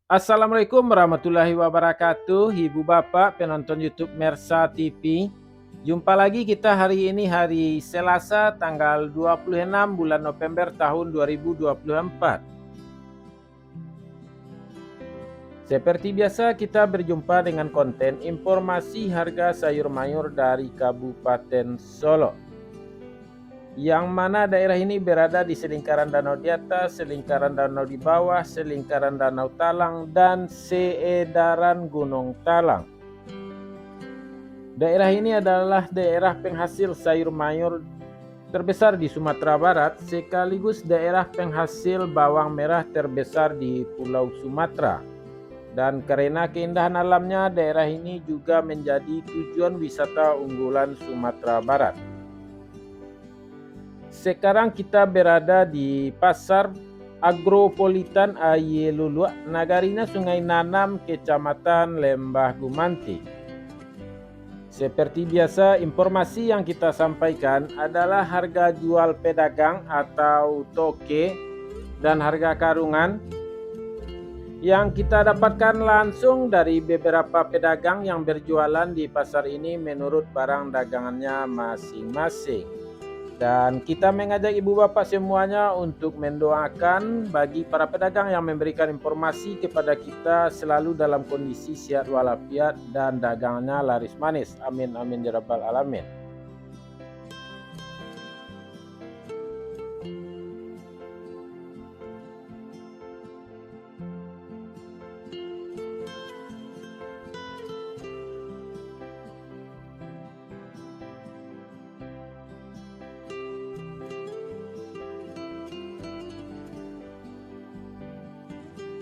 Assalamualaikum warahmatullahi wabarakatuh, Ibu Bapak penonton YouTube Mersa TV. Jumpa lagi kita hari ini hari Selasa tanggal 26 bulan November tahun 2024. Seperti biasa kita berjumpa dengan konten informasi harga sayur mayur dari Kabupaten Solo. Yang mana daerah ini berada di selingkaran danau di atas, selingkaran danau di bawah, selingkaran danau Talang, dan seedaran Gunung Talang. Daerah ini adalah daerah penghasil sayur mayur terbesar di Sumatera Barat, sekaligus daerah penghasil bawang merah terbesar di Pulau Sumatera. Dan karena keindahan alamnya, daerah ini juga menjadi tujuan wisata unggulan Sumatera Barat. Sekarang kita berada di Pasar Agropolitan Ayelulua, Nagarina Sungai Nanam, Kecamatan Lembah Gumanti. Seperti biasa, informasi yang kita sampaikan adalah harga jual pedagang atau toke dan harga karungan yang kita dapatkan langsung dari beberapa pedagang yang berjualan di pasar ini menurut barang dagangannya masing-masing. Dan kita mengajak ibu bapak semuanya untuk mendoakan bagi para pedagang yang memberikan informasi kepada kita selalu dalam kondisi sehat walafiat dan dagangannya laris manis. Amin amin ya rabbal alamin.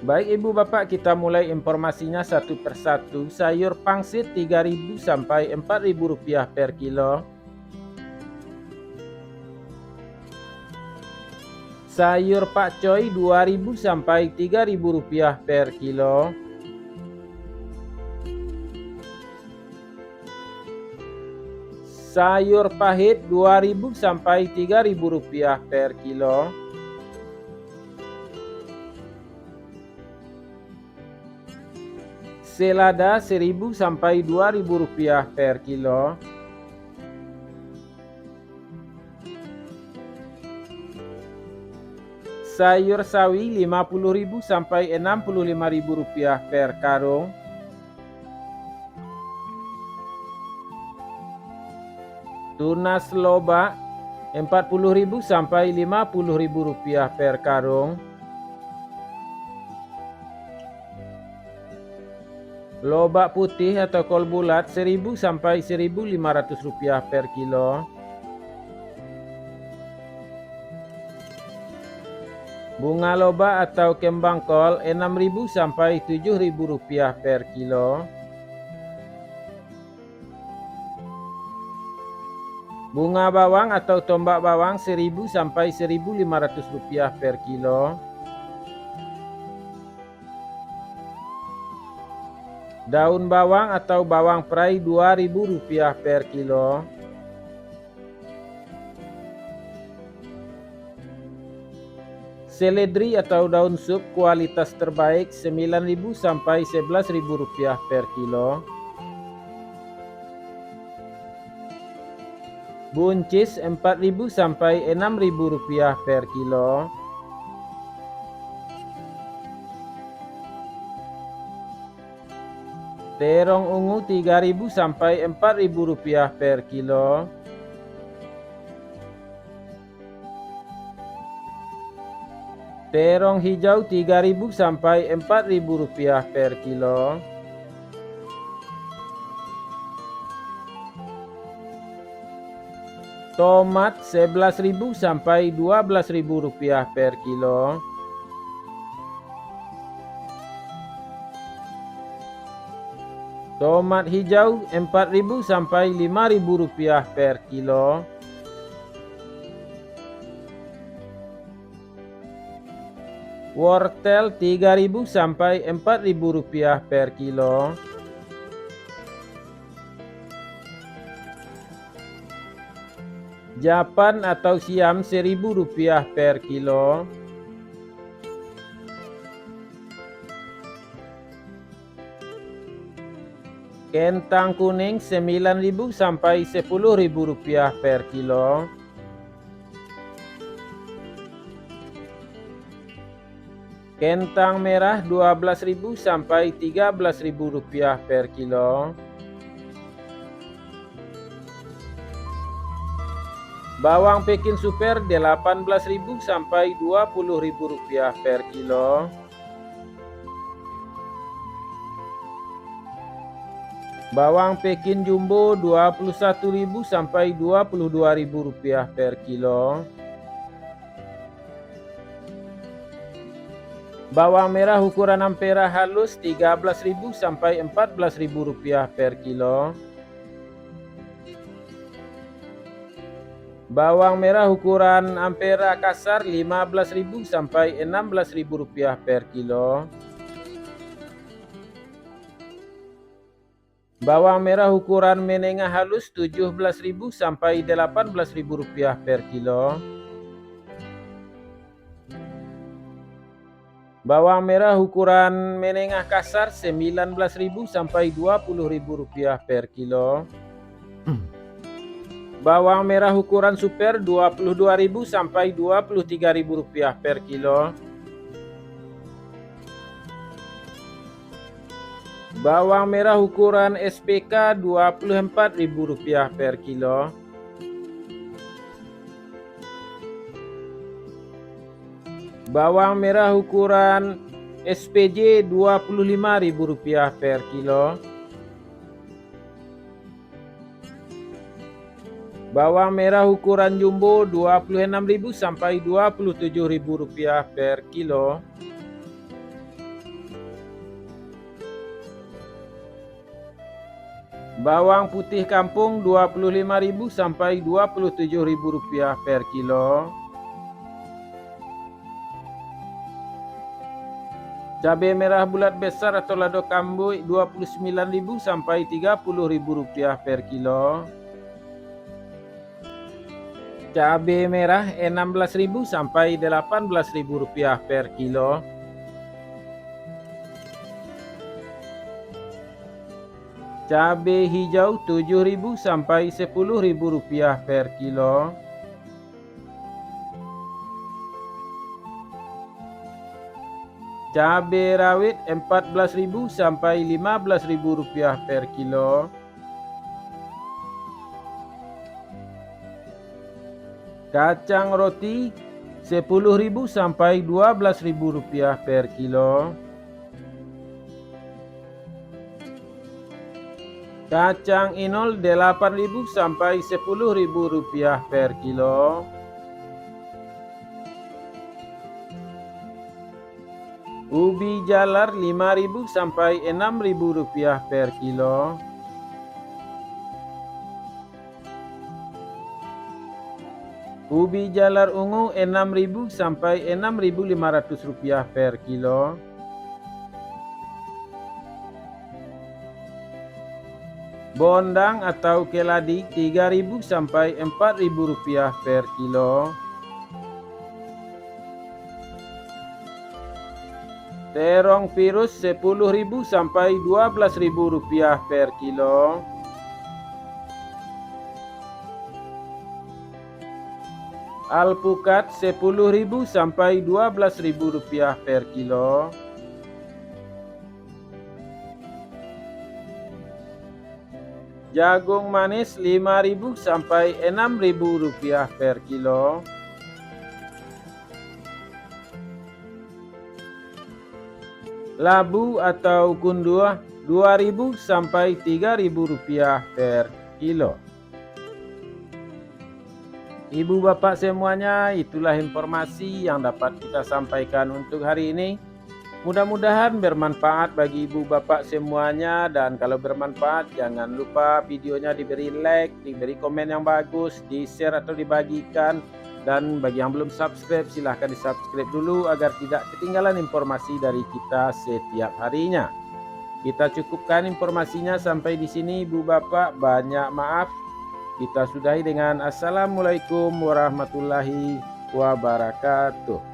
Baik ibu bapak, kita mulai informasinya satu persatu. Sayur pangsit 3.000 sampai 4.000 rupiah per kilo. Sayur pakcoy 2.000 sampai 3.000 rupiah per kilo. Sayur pahit 2.000 sampai 3.000 rupiah per kilo. Selada 1.000 sampai 2.000 rupiah per kilo. Sayur sawi 50.000 sampai 65.000 rupiah per karung. Tunas loba 40.000 sampai 50.000 rupiah per karung. Lobak putih atau kol bulat 1.000 sampai 1.500 rupiah per kilo. Bunga loba atau kembang kol 6.000 sampai 7.000 rupiah per kilo. Bunga bawang atau tombak bawang 1.000 sampai 1.500 rupiah per kilo. Daun bawang atau bawang perai 2.000 rupiah per kilo. Seledri atau daun sup kualitas terbaik 9.000 sampai 11.000 rupiah per kilo. Buncis 4.000 sampai 6.000 rupiah per kilo. Terong ungu 3.000 sampai 4.000 rupiah per kilo. Terong hijau 3.000 sampai 4.000 rupiah per kilo. Tomat 11.000 sampai 12.000 rupiah per kilo. Tomat hijau 4.000 sampai 5.000 rupiah per kilo. Wortel 3.000 sampai 4.000 rupiah per kilo. Japan atau siam 1.000 rupiah per kilo. Kentang kuning 9.000 sampai 10.000 rupiah per kilo. Kentang merah 12.000 sampai 13.000 rupiah per kilo. Bawang Pekin Super 18.000 sampai 20.000 rupiah per kilo. Bawang Pekin Jumbo 21.000 sampai 22.000 rupiah per kilo. Bawang merah ukuran ampera halus 13.000 sampai 14.000 rupiah per kilo. Bawang merah ukuran ampera kasar 15.000 sampai 16.000 rupiah per kilo. Bawang merah ukuran menengah halus 17.000 sampai 18.000 rupiah per kilo. Bawang merah ukuran menengah kasar 19.000 sampai 20.000 rupiah per kilo. Bawang merah ukuran super 22.000 sampai 23.000 rupiah per kilo. Bawang merah ukuran SPK 24.000 rupiah per kilo. Bawang merah ukuran SPJ 25.000 rupiah per kilo. Bawang merah ukuran jumbo 26.000 sampai 27.000 rupiah per kilo. Bawang putih kampung 25.000 sampai 27.000 rupiah per kilo. Cabai merah bulat besar atau lado kambui 29.000 sampai 30.000 rupiah per kilo. Cabai merah 16.000 sampai 18.000 rupiah per kilo. Cabai hijau 7.000 sampai 10.000 rupiah per kilo. Cabai rawit 14.000 sampai 15.000 rupiah per kilo. Kacang roti 10.000 sampai 12.000 rupiah per kilo. Kacang inol 8.000 sampai 10.000 rupiah per kilo. Ubi jalar 5.000 sampai 6.000 rupiah per kilo. Ubi jalar ungu 6.000 sampai 6.500 rupiah per kilo. Bondang atau keladi 3.000 sampai 4.000 rupiah per kilo. Terong virus 10.000 sampai 12.000 rupiah per kilo. Alpukat 10.000 sampai 12.000 rupiah per kilo. Jagung manis 5.000 sampai 6.000 rupiah per kilo. Labu atau kunduah 2.000 sampai 3.000 rupiah per kilo. Ibu bapak semuanya, itulah informasi yang dapat kita sampaikan untuk hari ini. Mudah-mudahan bermanfaat bagi ibu bapak semuanya, dan kalau bermanfaat jangan lupa videonya diberi like, diberi komen yang bagus, di-share atau dibagikan, dan bagi yang belum subscribe silahkan di-subscribe dulu agar tidak ketinggalan informasi dari kita setiap harinya. Kita cukupkan informasinya sampai di sini ibu bapak, banyak maaf. Kita sudahi dengan assalamualaikum warahmatullahi wabarakatuh.